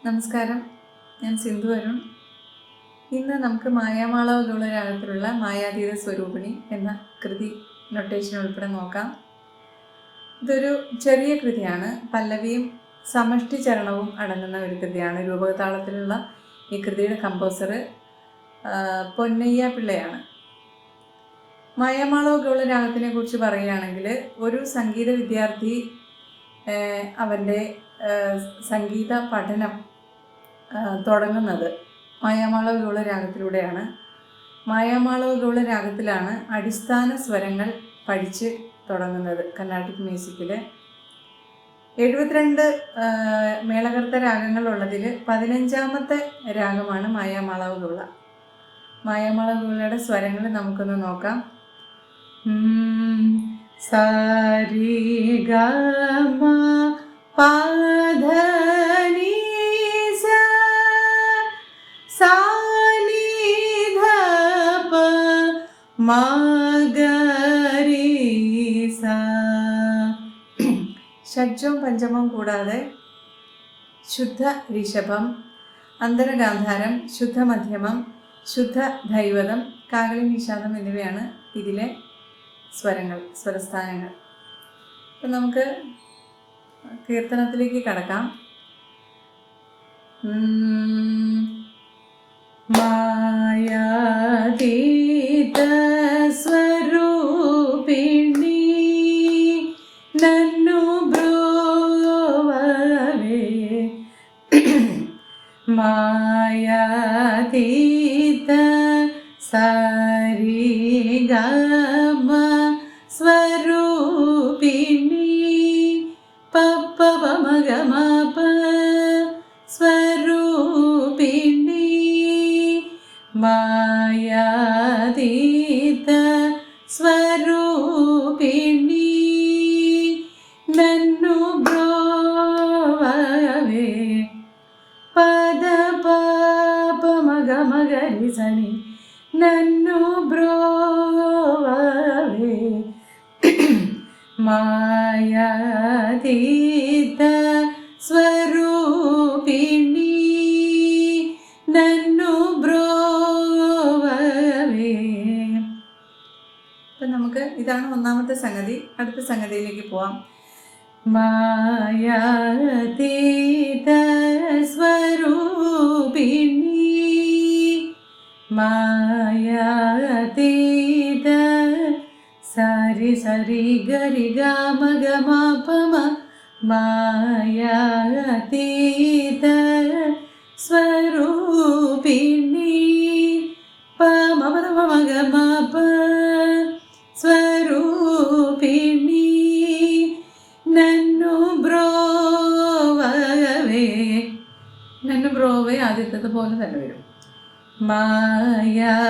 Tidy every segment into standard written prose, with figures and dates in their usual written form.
നമസ്കാരം, ഞാൻ സിന്ധു അരുൺ. ഇന്ന് നമുക്ക് മായാമാളവകളുടെ രാഗത്തിലുള്ള മായാതീത സ്വരൂപിണി എന്ന കൃതി നൊട്ടേഷൻ ഉൾപ്പെടെ നോക്കാം. ഇതൊരു ചെറിയ കൃതിയാണ്. പല്ലവിയും സമഷ്ടി ചരണവും അടങ്ങുന്ന ഒരു കൃതിയാണ്. രൂപകതാളത്തിലുള്ള ഈ കൃതിയുടെ കമ്പോസർ പൊന്നയ്യ പിള്ളയാണ്. മായാമാളവകളുടെ രാഗത്തിനെ കുറിച്ച് പറയുകയാണെങ്കിൽ, ഒരു സംഗീത വിദ്യാർത്ഥി അവൻ്റെ സംഗീത പഠനം തുടങ്ങുന്നത് മായാമാളവകളുടെ രാഗത്തിലൂടെയാണ്. മായാമാളവകളുടെ രാഗത്തിലാണ് അടിസ്ഥാന സ്വരങ്ങൾ പഠിച്ച് തുടങ്ങുന്നത്. കർണാട്ടിക് മ്യൂസിക്കിൽ 72 മേളകർത്ത രാഗങ്ങളുള്ളതിൽ 15ാമത്തെ രാഗമാണ് മായാമാളവകളുള്ള. മായാമാളവകളുടെ സ്വരങ്ങൾ നമുക്കൊന്ന് നോക്കാം. സാരി ഗ മ പ ധ നി സ സാ നി ധ പ മ ഗ രി സ. ഷഡ്ജവും പഞ്ചമവും കൂടാതെ ശുദ്ധ ഋഷഭം, അന്തരഗാന്ധാരം, ശുദ്ധ മധ്യമം, ശുദ്ധ ധൈവതം, കാകളി നിഷാദം എന്നിവയാണ് ഇതിലെ സ്വരങ്ങൾ, സ്വരസ്ഥാനങ്ങൾ. അപ്പം നമുക്ക് കീർത്തനത്തിലേക്ക് കടക്കാം. മായാതീത സ്വരൂപിണി നന്നു ബ്രോവവേ, മായാതീത സാരി ഗ മ സ്വരൂപിണി പപ്പ പമ ഗ മ പ സ്വരൂപിണി മായാതീത സ്വരൂപിണി നന്നു ബ്രോവവേ, പദ പാപ മഗ മഗരി സനി നന്നു ബ്രോവവേ, മായാതീത സ്വരൂപിണി നന്നു ബ്രോവവേ. അപ്പം നമുക്ക് ഇതാണ് ഒന്നാമത്തെ സംഗതി. അടുത്ത സംഗതിയിലേക്ക് പോവാം. മായാതീത സ്വരൂപിണി മായാതീത സാരി സരി ഗരി ഗ മ ഗ മ പ മ, മായാതീത സ്വരൂപിണി പ മ പ മ ഗ മ പ സ്വരൂപിണി നന്നു ബ്രോവവേ. നന്നു ബ്രോവേ ആദ്യത്തെ പോലെ തന്നെ വരും. മായാതീത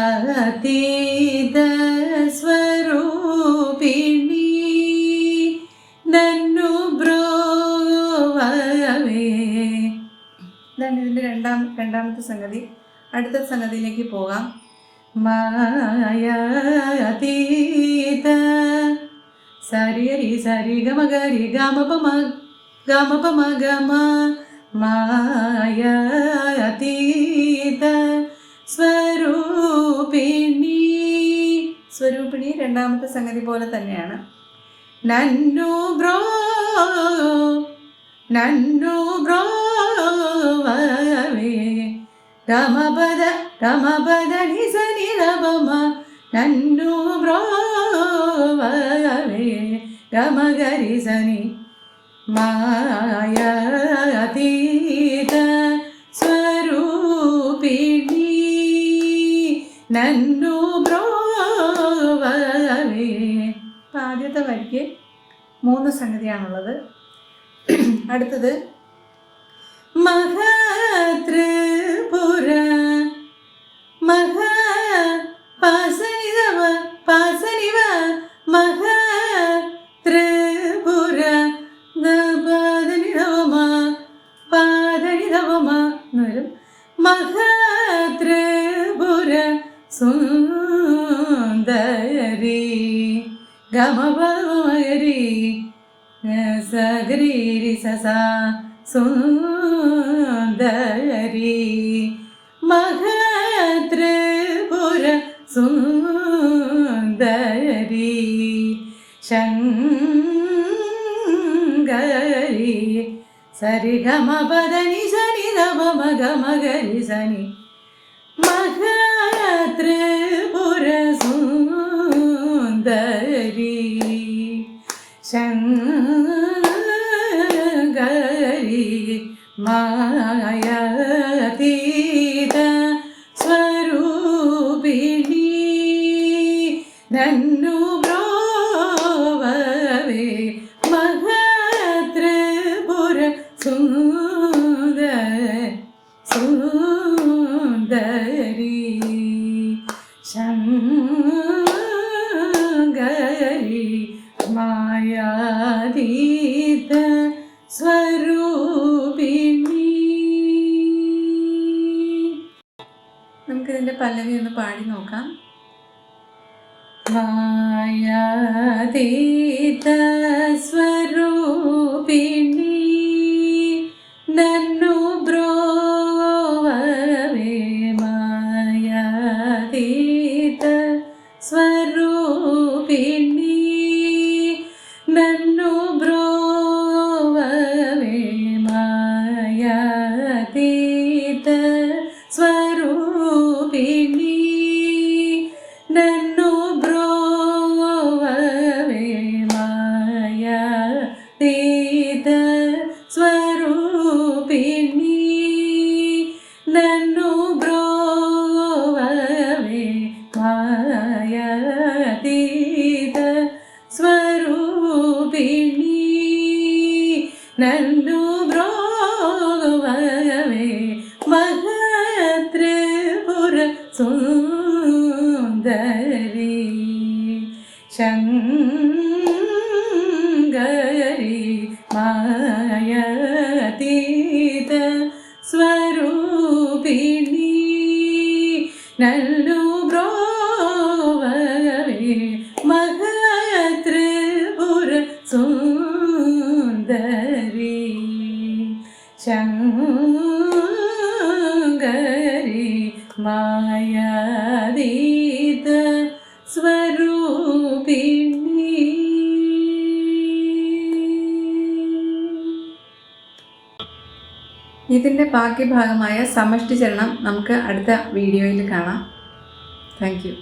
സ്വരൂപിണി നന്നു ബ്രോവവേ. ഇതാണ് ഇതിൻ്റെ രണ്ടാമത്തെ സംഗതി. അടുത്ത സംഗതിയിലേക്ക് പോകാം. മായാതീത സരി ഹരി സരി ഗമ ഗരി ഗമ പ മ ഗ മ മായാതീത സ്വരൂപിണി. സ്വരൂപിണി രണ്ടാമത്തെ സംഗതി പോലെ തന്നെയാണ്. നന്നു ബ്രോവവേ, ഗമപദ നി സ നി ധ പ മ നന്നു ബ്രോവവേ, ഗമ ഗരി സ നി മായാതീത സ്വരൂപിണി നന്നു ബ്രോവവേ. അപ്പം ആദ്യത്തെ വരിക്ക് 3 സംഗതിയാണുള്ളത്. അടുത്തത് മഹത്രിപുര മഹ പാസനിധവ പാസനിവ മഹത്രിപുര പാദനിധവമ പാദനിധവമ എന്ന് വരും. മഹത്രിപുര സുന്ദരി ഗമപമഗരി സഗരി സ സുന്ദരി മഹത്രിപുര സുന്ദരി ശങ്കരി സരി ഗമ പദനി സനി ഗമ മഗ മഗരി സനി മഹത്രിപുര സുന്ദരി ശങ്കരി മായാതീത സ്വരൂപിണി നന്നു ബ്രോവവേ മഹത്രിപുര സുന്ദരി ശങ്കരി മായാതീത സ്വരൂപിണി. നമുക്കിതിൻ്റെ പല്ലവി ഒന്ന് പാടി നോക്കാം. മായാതീത സ്വരൂപിണി നന്നു ബ്രോവവേ മായാതീത സ്വരൂപിണി നന്നു ബ്രോവവേ മായാതീത സ്വരൂപിണി നന്നു ബ്രോവവേ മായാതീത സ്വരൂപിണി നന്നു ബ്രോവവേ മായാതീത സ്വരൂപിണി നന്നു ബ്രോവവേ മഹത്രിപുര സുന്ദരി ശങ്കരി മായാതീത സ്വരൂപിണി നന്നു ബ്രോവവേ മഹത്രിപുര സുന്ദരി ശങ്കരി മായാതീത സ്വരൂപിണി. ഇതിൻ്റെ ബാക്കി ഭാഗമായ സമഷ്ടി ചരണം നമുക്ക് അടുത്ത വീഡിയോയിൽ കാണാം. Thank you.